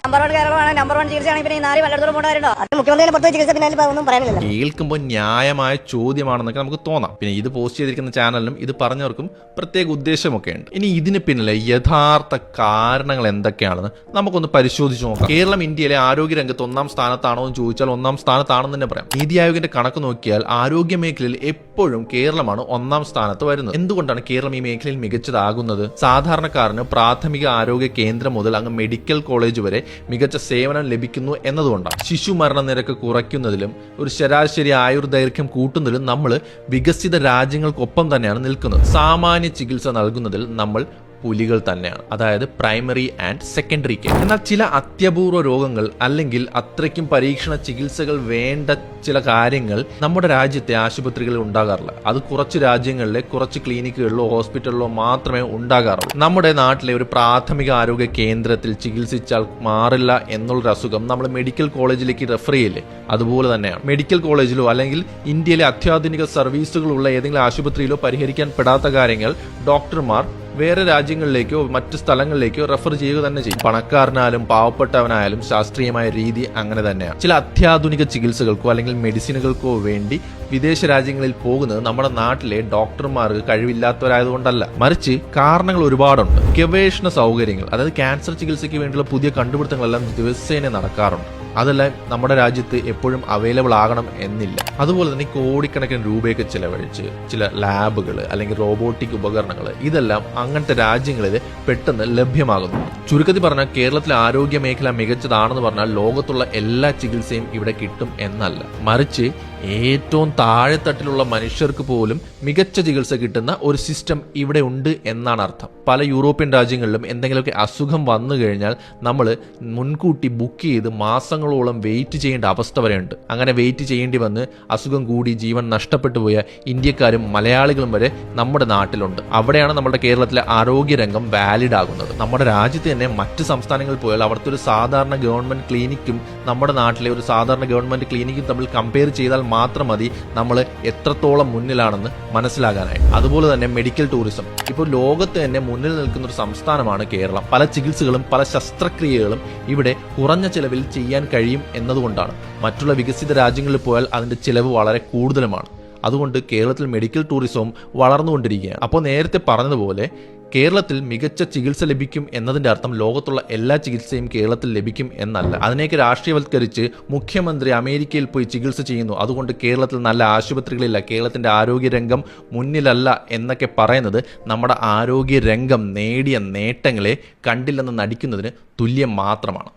Number 1 കേരളമാണ്, number 1 ചികിത്സയാണ്. പിന്നെ ഈ നാല് വല്ലയിടത്തോളം കൊണ്ടുവരണ്ടോ? അത് മുഖ്യമന്ത്രിയെ പുറത്ത് ചികിത്സ പിന്നെ ഒന്നും പറയാനില്ല. കേൾക്കുമ്പോൾ ന്യായമായ ചോദ്യമാണെന്നൊക്കെ നമുക്ക് തോന്നാം. പിന്നെ ഇത് പോസ്റ്റ് ചെയ്തിരിക്കുന്ന ചാനലിലും ഇത് പറഞ്ഞവർക്കും പ്രത്യേക ഉദ്ദേശമൊക്കെ ഉണ്ട്. ഇനി ഇതിന് പിന്നിലെ യഥാർത്ഥ കാരണങ്ങൾ എന്തൊക്കെയാണെന്ന് നമുക്കൊന്ന് പരിശോധിച്ച് നോക്കാം. കേരളം ഇന്ത്യയിലെ ആരോഗ്യരംഗത്ത് 1-ാം സ്ഥാനത്താണോ എന്ന് ചോദിച്ചാൽ 1-ാം സ്ഥാനത്താണെന്ന് തന്നെ പറയാം. നീതി ആയോഗിന്റെ കണക്ക് നോക്കിയാൽ ആരോഗ്യ മേഖലയിൽ എപ്പോഴും കേരളമാണ് 1-ാം സ്ഥാനത്ത് വരുന്നത്. എന്തുകൊണ്ടാണ് കേരളം ഈ മേഖലയിൽ മികച്ചതാകുന്നത്? സാധാരണക്കാരന് പ്രാഥമിക ആരോഗ്യ കേന്ദ്രം മുതൽ അങ്ങ് മെഡിക്കൽ കോളേജ് വരെ മികച്ച സേവനം ലഭിക്കുന്നു എന്നതുകൊണ്ടാണ്. ശിശു മരണ നിരക്ക് കുറയ്ക്കുന്നതിലും ഒരു ശരാശരി ആയുർദൈർഘ്യം കൂട്ടുന്നതിലും നമ്മൾ വികസിത രാജ്യങ്ങൾക്കൊപ്പം തന്നെയാണ് നിൽക്കുന്നത്. സാമാന്യ ചികിത്സ നൽകുന്നതിൽ നമ്മൾ പുലികൾ തന്നെയാണ്, അതായത് പ്രൈമറി ആൻഡ് സെക്കൻഡറി കെയർ. എന്നാൽ ചില അത്യപൂർവ രോഗങ്ങൾ അല്ലെങ്കിൽ അത്രയ്ക്കും പരീക്ഷണ ചികിത്സകൾ വേണ്ട ചില കാര്യങ്ങൾ നമ്മുടെ രാജ്യത്തെ ആശുപത്രികളിൽ ഉണ്ടാകാറില്ല. അത് കുറച്ച് രാജ്യങ്ങളിലെ കുറച്ച് ക്ലിനിക്കുകളിലോ ഹോസ്പിറ്റലിലോ മാത്രമേ ഉണ്ടാകാറുള്ളൂ. നമ്മുടെ നാട്ടിലെ ഒരു പ്രാഥമിക ആരോഗ്യ കേന്ദ്രത്തിൽ ചികിത്സിച്ചാൽ മാറില്ല എന്നുള്ളൊരു അസുഖം നമ്മൾ മെഡിക്കൽ കോളേജിലേക്ക് റെഫർ ചെയ്യില്ലേ, അതുപോലെ തന്നെയാണ്. മെഡിക്കൽ കോളേജിലോ അല്ലെങ്കിൽ ഇന്ത്യയിലെ അത്യാധുനിക സർവീസുകളുള്ള ഏതെങ്കിലും ആശുപത്രിയിലോ പരിഹരിക്കാൻ പെടാത്ത കാര്യങ്ങൾ ഡോക്ടർമാർ വേറെ രാജ്യങ്ങളിലേക്കോ മറ്റു സ്ഥലങ്ങളിലേക്കോ റെഫർ ചെയ്യുക തന്നെ ചെയ്യും. പണക്കാരനായാലും പാവപ്പെട്ടവനായാലും ശാസ്ത്രീയമായ രീതി അങ്ങനെ തന്നെയാണ്. ചില അത്യാധുനിക ചികിത്സകൾക്കോ അല്ലെങ്കിൽ മെഡിസിനുകൾക്കോ വേണ്ടി വിദേശ രാജ്യങ്ങളിൽ പോകുന്നത് നമ്മുടെ നാട്ടിലെ ഡോക്ടർമാർക്ക് കഴിവില്ലാത്തവരായതുകൊണ്ടല്ല, മറിച്ച് കാരണങ്ങൾ ഒരുപാടുണ്ട്. ഗവേഷണ സൗകര്യങ്ങൾ, അതായത് ക്യാൻസർ ചികിത്സയ്ക്ക് വേണ്ടിയുള്ള പുതിയ കണ്ടുപിടുത്തങ്ങളെല്ലാം ദിവസേന നടക്കാറുണ്ട്. അതെല്ലാം നമ്മുടെ രാജ്യത്ത് എപ്പോഴും അവൈലബിൾ ആകണം എന്നില്ല. അതുപോലെ തന്നെ കോടിക്കണക്കിന് രൂപയൊക്കെ ചിലവഴിച്ച് ചില ലാബുകൾ അല്ലെങ്കിൽ റോബോട്ടിക് ഉപകരണങ്ങൾ ഇതെല്ലാം അങ്ങനത്തെ രാജ്യങ്ങളിൽ പെട്ടെന്ന് ലഭ്യമാകുന്നു. ചുരുക്കത്തിൽ പറഞ്ഞാൽ കേരളത്തിലെ ആരോഗ്യ മേഖല മികച്ചതാണെന്ന് പറഞ്ഞാൽ ലോകത്തുള്ള എല്ലാ ചികിത്സയും ഇവിടെ കിട്ടും എന്നല്ല, മറിച്ച് ഏറ്റവും താഴെത്തട്ടിലുള്ള മനുഷ്യർക്ക് പോലും മികച്ച ചികിത്സ കിട്ടുന്ന ഒരു സിസ്റ്റം ഇവിടെ ഉണ്ട് എന്നാണ് അർത്ഥം. പല യൂറോപ്യൻ രാജ്യങ്ങളിലും എന്തെങ്കിലുമൊക്കെ അസുഖം വന്നു കഴിഞ്ഞാൽ നമ്മൾ മുൻകൂട്ടി ബുക്ക് ചെയ്ത് മാസങ്ങളോളം വെയിറ്റ് ചെയ്യേണ്ട അവസ്ഥ വരെയുണ്ട്. അങ്ങനെ വെയിറ്റ് ചെയ്യേണ്ടി വന്ന് അസുഖം കൂടി ജീവൻ നഷ്ടപ്പെട്ടു പോയ ഇന്ത്യക്കാരും മലയാളികളും വരെ നമ്മുടെ നാട്ടിലുണ്ട്. അവിടെയാണ് നമ്മുടെ കേരളത്തിലെ ആരോഗ്യരംഗം വാലിഡ് ആകുന്നത്. നമ്മുടെ രാജ്യത്ത് തന്നെ മറ്റ് സംസ്ഥാനങ്ങളിൽ പോയാൽ അവിടുത്തെ ഒരു സാധാരണ ഗവൺമെന്റ് ക്ലിനിക്കും നമ്മുടെ നാട്ടിലെ ഒരു സാധാരണ ഗവൺമെന്റ് ക്ലിനിക്കും തമ്മിൽ കമ്പയർ ചെയ്താൽ മാത്രം മതി നമ്മൾ എത്രത്തോളം മുന്നിലാണെന്ന് മനസ്സിലാകാനായി. അതുപോലെ തന്നെ മെഡിക്കൽ ടൂറിസം ഇപ്പോൾ ലോകത്ത് തന്നെ മുന്നിൽ നിൽക്കുന്ന ഒരു സംസ്ഥാനമാണ് കേരളം. പല ചികിത്സകളും പല ശസ്ത്രക്രിയകളും ഇവിടെ കുറഞ്ഞ ചിലവിൽ ചെയ്യാൻ കഴിയും എന്നതുകൊണ്ടാണ്. മറ്റുള്ള വികസിത രാജ്യങ്ങളിൽ പോയാൽ അതിന്റെ ചിലവ് വളരെ കൂടുതലുമാണ്. അതുകൊണ്ട് കേരളത്തിൽ മെഡിക്കൽ ടൂറിസവും വളർന്നുകൊണ്ടിരിക്കുകയാണ്. അപ്പോൾ നേരത്തെ പറഞ്ഞതുപോലെ കേരളത്തിൽ മികച്ച ചികിത്സ ലഭിക്കും എന്നതിന്റെ അർത്ഥം ലോകത്തുള്ള എല്ലാ ചികിത്സയും കേരളത്തിൽ ലഭിക്കും എന്നല്ല. അതിനേക്ക് രാഷ്ട്രീയവൽക്കരിച്ച് മുഖ്യമന്ത്രി അമേരിക്കയിൽ പോയി ചികിത്സ ചെയ്യുന്നു, അതുകൊണ്ട് കേരളത്തിൽ നല്ല ആശുപത്രികളില്ല, കേരളത്തിന്റെ ആരോഗ്യരംഗം മുന്നിലല്ല എന്നൊക്കെ പറയുന്നത് നമ്മുടെ ആരോഗ്യരംഗം നേടിയ നേട്ടങ്ങളെ കണ്ടില്ലെന്ന് നടിക്കുന്നതിന് തുല്യം മാത്രമാണ്.